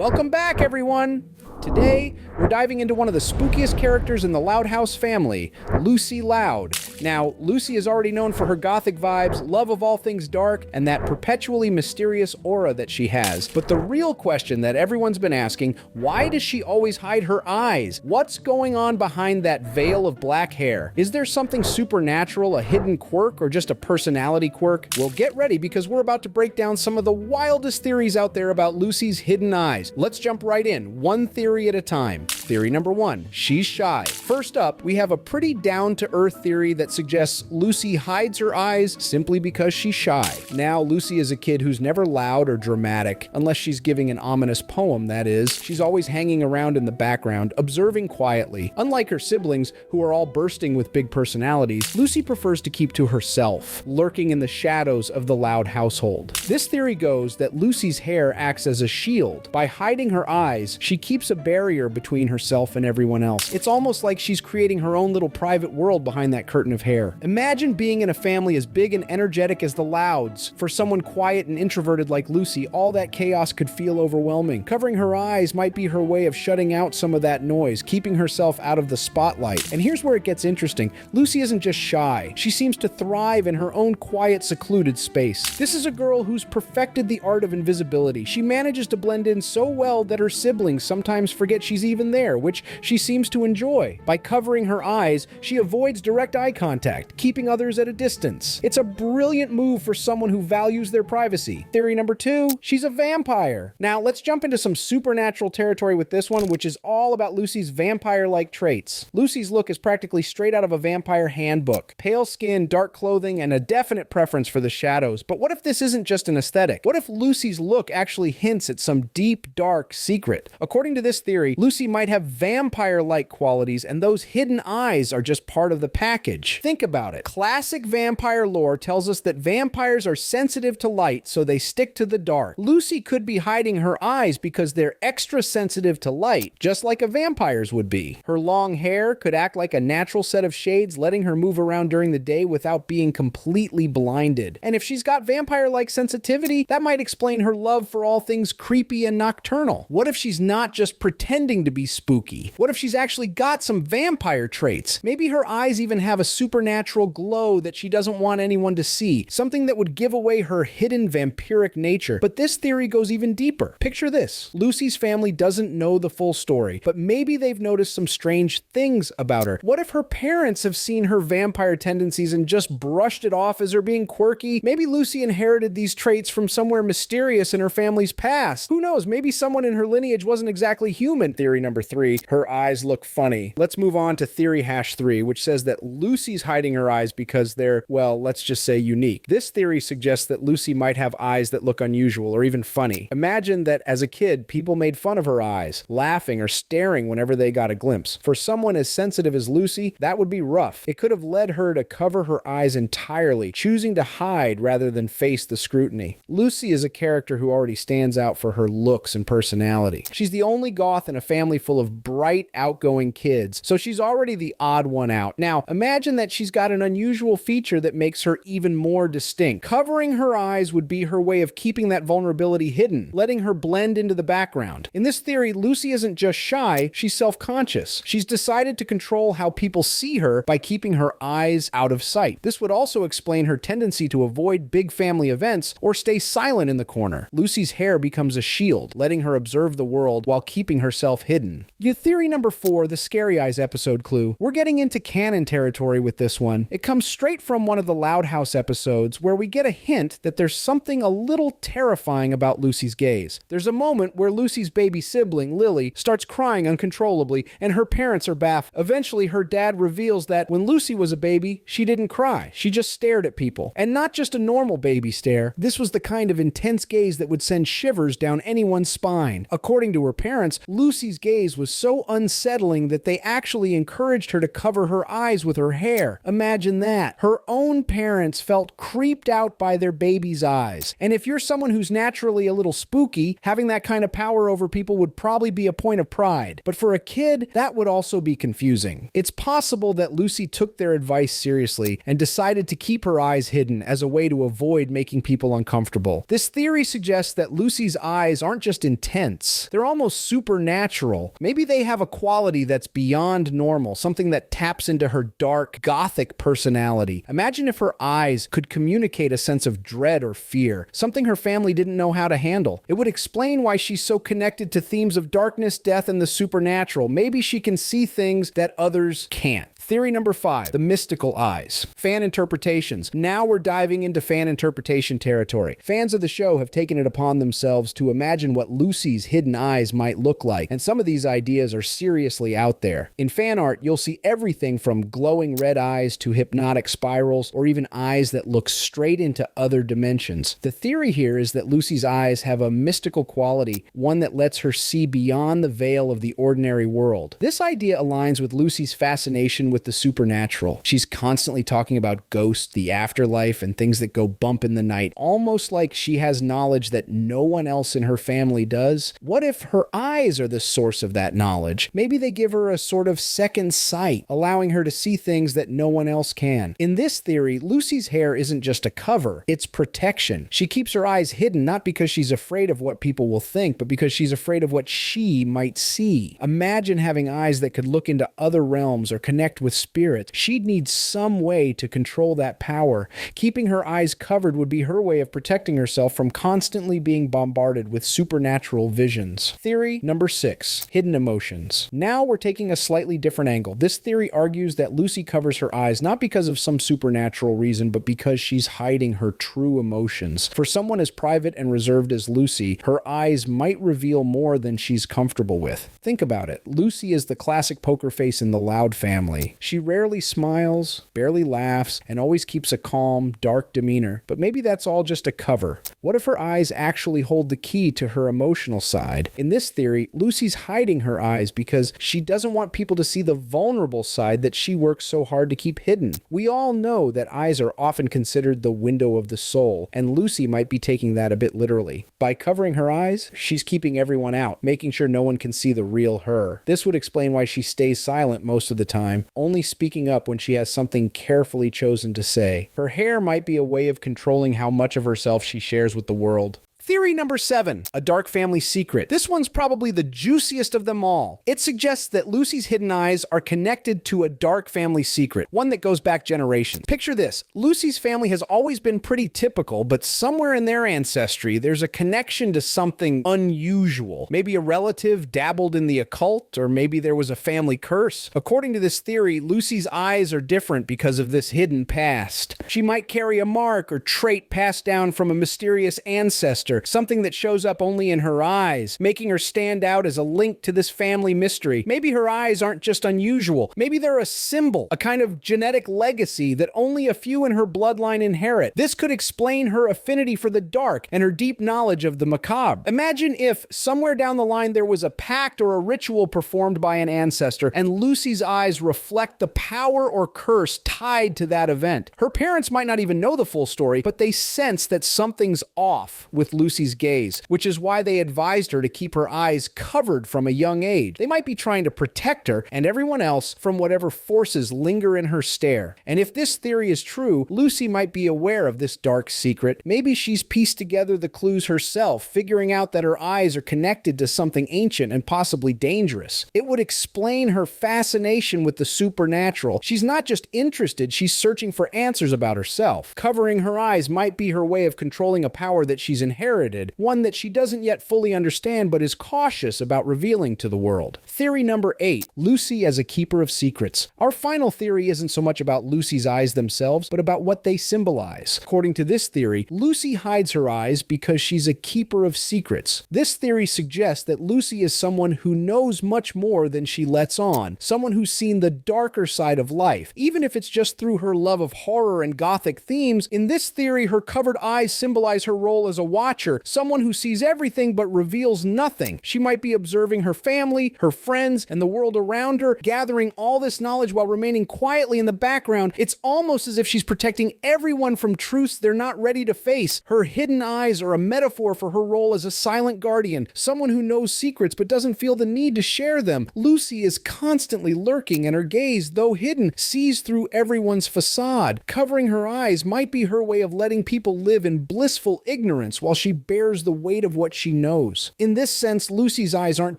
Welcome back, everyone! Today, we're diving into one of the spookiest characters in the Loud House family, Lucy Loud. Now, Lucy is already known for her gothic vibes, love of all things dark, and that perpetually mysterious aura that she has. But the real question that everyone's been asking, why does she always hide her eyes? What's going on behind that veil of black hair? Is there something supernatural, a hidden quirk, or just a personality quirk? Well, get ready because we're about to break down some of the wildest theories out there about Lucy's hidden eyes. Let's jump right in, one theory at a time. Theory number one, she's shy. First up, we have a pretty down-to-earth theory that suggests Lucy hides her eyes simply because she's shy. Now, Lucy is a kid who's never loud or dramatic, unless she's giving an ominous poem, that is. She's always hanging around in the background, observing quietly. Unlike her siblings, who are all bursting with big personalities, Lucy prefers to keep to herself, lurking in the shadows of the Loud household. This theory goes that Lucy's hair acts as a shield. By hiding her eyes, she keeps a barrier between herself and everyone else. It's almost like she's creating her own little private world behind that curtain of hair. Imagine being in a family as big and energetic as the Louds. For someone quiet and introverted like Lucy, all that chaos could feel overwhelming. Covering her eyes might be her way of shutting out some of that noise, keeping herself out of the spotlight. And here's where it gets interesting. Lucy isn't just shy. She seems to thrive in her own quiet, secluded space. This is a girl who's perfected the art of invisibility. She manages to blend in so well that her siblings sometimes forget she's even there, which she seems to enjoy. By covering her eyes, she avoids direct eye contact, keeping others at a distance. It's a brilliant move for someone who values their privacy. Theory number two, she's a vampire. Now, let's jump into some supernatural territory with this one, which is all about Lucy's vampire-like traits. Lucy's look is practically straight out of a vampire handbook. Pale skin, dark clothing, and a definite preference for the shadows. But what if this isn't just an aesthetic? What if Lucy's look actually hints at some deep, dark secret? According to this theory, Lucy might have vampire-like qualities, and those hidden eyes are just part of the package. Think about it. Classic vampire lore tells us that vampires are sensitive to light, so they stick to the dark. Lucy could be hiding her eyes because they're extra sensitive to light, just like a vampire's would be. Her long hair could act like a natural set of shades, letting her move around during the day without being completely blinded. And if she's got vampire-like sensitivity, that might explain her love for all things creepy and nocturnal. What if she's not just pretending to be spooky? What if she's actually got some vampire traits? Maybe her eyes even have a supernatural glow that she doesn't want anyone to see, something that would give away her hidden vampiric nature. But this theory goes even deeper. Picture this. Lucy's family doesn't know the full story, but maybe they've noticed some strange things about her. What if her parents have seen her vampire tendencies and just brushed it off as her being quirky? Maybe Lucy inherited these traits from somewhere mysterious in her family's past. Who knows? Maybe someone in her lineage wasn't exactly human. Theory number three, her eyes look funny. Let's move on to theory hash 3, which says that Lucy's hiding her eyes because they're, well, let's just say unique. This theory suggests that Lucy might have eyes that look unusual or even funny. Imagine that as a kid, people made fun of her eyes, laughing or staring whenever they got a glimpse. For someone as sensitive as Lucy, that would be rough. It could have led her to cover her eyes entirely, choosing to hide rather than face the scrutiny. Lucy is a character who already stands out for her looks and personality. She's the only goth in a family full of bright, outgoing kids, so she's already the odd one out. Now, imagine that she's got an unusual feature that makes her even more distinct. Covering her eyes would be her way of keeping that vulnerability hidden, letting her blend into the background. In this theory, Lucy isn't just shy, she's self-conscious. She's decided to control how people see her by keeping her eyes out of sight. This would also explain her tendency to avoid big family events or stay silent in the corner. Lucy's hair becomes a shield, letting her observe the world while keeping herself hidden. Theory number 4, the Scary Eyes episode clue. We're getting into canon territory with this one. It comes straight from one of the Loud House episodes where we get a hint that there's something a little terrifying about Lucy's gaze. There's a moment where Lucy's baby sibling, Lily, starts crying uncontrollably and her parents are baffled. Eventually, her dad reveals that when Lucy was a baby, she didn't cry. She just stared at people. And not just a normal baby stare. This was the kind of intense gaze that would send shivers down anyone's spine. According to her parents, Lucy's gaze was so unsettling that they actually encouraged her to cover her eyes with her hair. Imagine that. Her own parents felt creeped out by their baby's eyes. And if you're someone who's naturally a little spooky, having that kind of power over people would probably be a point of pride. But for a kid, that would also be confusing. It's possible that Lucy took their advice seriously and decided to keep her eyes hidden as a way to avoid making people uncomfortable. This theory suggests that Lucy's eyes aren't just intense, they're almost supernatural. Maybe they have a quality that's beyond normal, something that taps into her dark, gothic personality. Imagine if her eyes could communicate a sense of dread or fear, something her family didn't know how to handle. It would explain why she's so connected to themes of darkness, death, and the supernatural. Maybe she can see things that others can't. Theory number 5, the mystical eyes. Fan interpretations. Now we're diving into fan interpretation territory. Fans of the show have taken it upon themselves to imagine what Lucy's hidden eyes might look like, and some of these ideas are seriously out there. In fan art, you'll see everything from glowing red eyes to hypnotic spirals, or even eyes that look straight into other dimensions. The theory here is that Lucy's eyes have a mystical quality, one that lets her see beyond the veil of the ordinary world. This idea aligns with Lucy's fascination with the supernatural. She's constantly talking about ghosts, the afterlife, and things that go bump in the night, almost like she has knowledge that no one else in her family does. What if her eyes are the source of that knowledge? Maybe they give her a sort of second sight, allowing her to see things that no one else can. In this theory, Lucy's hair isn't just a cover, it's protection. She keeps her eyes hidden not because she's afraid of what people will think, but because she's afraid of what she might see. Imagine having eyes that could look into other realms or connect with spirits. She'd need some way to control that power. Keeping her eyes covered would be her way of protecting herself from constantly being bombarded with supernatural visions. Theory number 6, hidden emotions. Now we're taking a slightly different angle. This theory argues that Lucy covers her eyes not because of some supernatural reason, but because she's hiding her true emotions. For someone as private and reserved as Lucy, her eyes might reveal more than she's comfortable with. Think about it. Lucy is the classic poker face in the Loud family. She rarely smiles, barely laughs, and always keeps a calm, dark demeanor, but maybe that's all just a cover. What if her eyes actually hold the key to her emotional side? In this theory, Lucy's hiding her eyes because she doesn't want people to see the vulnerable side that she works so hard to keep hidden. We all know that eyes are often considered the window of the soul, and Lucy might be taking that a bit literally. By covering her eyes, she's keeping everyone out, making sure no one can see the real her. This would explain why she stays silent most of the time, only speaking up when she has something carefully chosen to say. Her hair might be a way of controlling how much of herself she shares with the world. Theory number 7, a dark family secret. This one's probably the juiciest of them all. It suggests that Lucy's hidden eyes are connected to a dark family secret, one that goes back generations. Picture this. Lucy's family has always been pretty typical, but somewhere in their ancestry, there's a connection to something unusual. Maybe a relative dabbled in the occult, or maybe there was a family curse. According to this theory, Lucy's eyes are different because of this hidden past. She might carry a mark or trait passed down from a mysterious ancestor, something that shows up only in her eyes, making her stand out as a link to this family mystery. Maybe her eyes aren't just unusual. Maybe they're a symbol, a kind of genetic legacy that only a few in her bloodline inherit. This could explain her affinity for the dark and her deep knowledge of the macabre. Imagine if somewhere down the line there was a pact or a ritual performed by an ancestor, and Lucy's eyes reflect the power or curse tied to that event. Her parents might not even know the full story, but they sense that something's off with Lucy's gaze, which is why they advised her to keep her eyes covered from a young age. They might be trying to protect her and everyone else from whatever forces linger in her stare. And if this theory is true, Lucy might be aware of this dark secret. Maybe she's pieced together the clues herself, figuring out that her eyes are connected to something ancient and possibly dangerous. It would explain her fascination with the supernatural. She's not just interested, she's searching for answers about herself. Covering her eyes might be her way of controlling a power that she's inherited, one that she doesn't yet fully understand but is cautious about revealing to the world. Theory number 8, Lucy as a keeper of secrets. Our final theory isn't so much about Lucy's eyes themselves, but about what they symbolize. According to this theory, Lucy hides her eyes because she's a keeper of secrets. This theory suggests that Lucy is someone who knows much more than she lets on, someone who's seen the darker side of life, even if it's just through her love of horror and gothic themes. In this theory, her covered eyes symbolize her role as a watcher, watcher, someone who sees everything but reveals nothing. She might be observing her family, her friends, and the world around her, gathering all this knowledge while remaining quietly in the background. It's almost as if she's protecting everyone from truths they're not ready to face. Her hidden eyes are a metaphor for her role as a silent guardian, someone who knows secrets but doesn't feel the need to share them. Lucy is constantly lurking, and her gaze, though hidden, sees through everyone's facade. Covering her eyes might be her way of letting people live in blissful ignorance while she bears the weight of what she knows. In this sense, Lucy's eyes aren't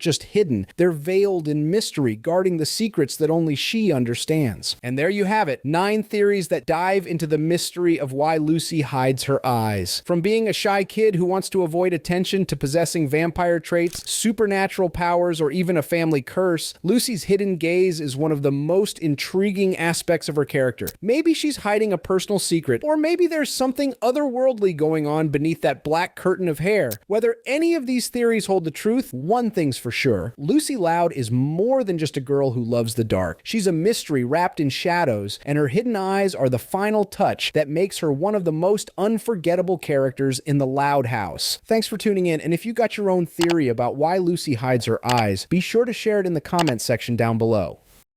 just hidden, they're veiled in mystery, guarding the secrets that only she understands. And there you have it, 9 theories that dive into the mystery of why Lucy hides her eyes. From being a shy kid who wants to avoid attention to possessing vampire traits, supernatural powers, or even a family curse, Lucy's hidden gaze is one of the most intriguing aspects of her character. Maybe she's hiding a personal secret, or maybe there's something otherworldly going on beneath that black curtain of hair. Whether any of these theories hold the truth, one thing's for sure. Lucy Loud is more than just a girl who loves the dark. She's a mystery wrapped in shadows, and her hidden eyes are the final touch that makes her one of the most unforgettable characters in the Loud House. Thanks for tuning in, and if you got your own theory about why Lucy hides her eyes, be sure to share it in the comments section down below.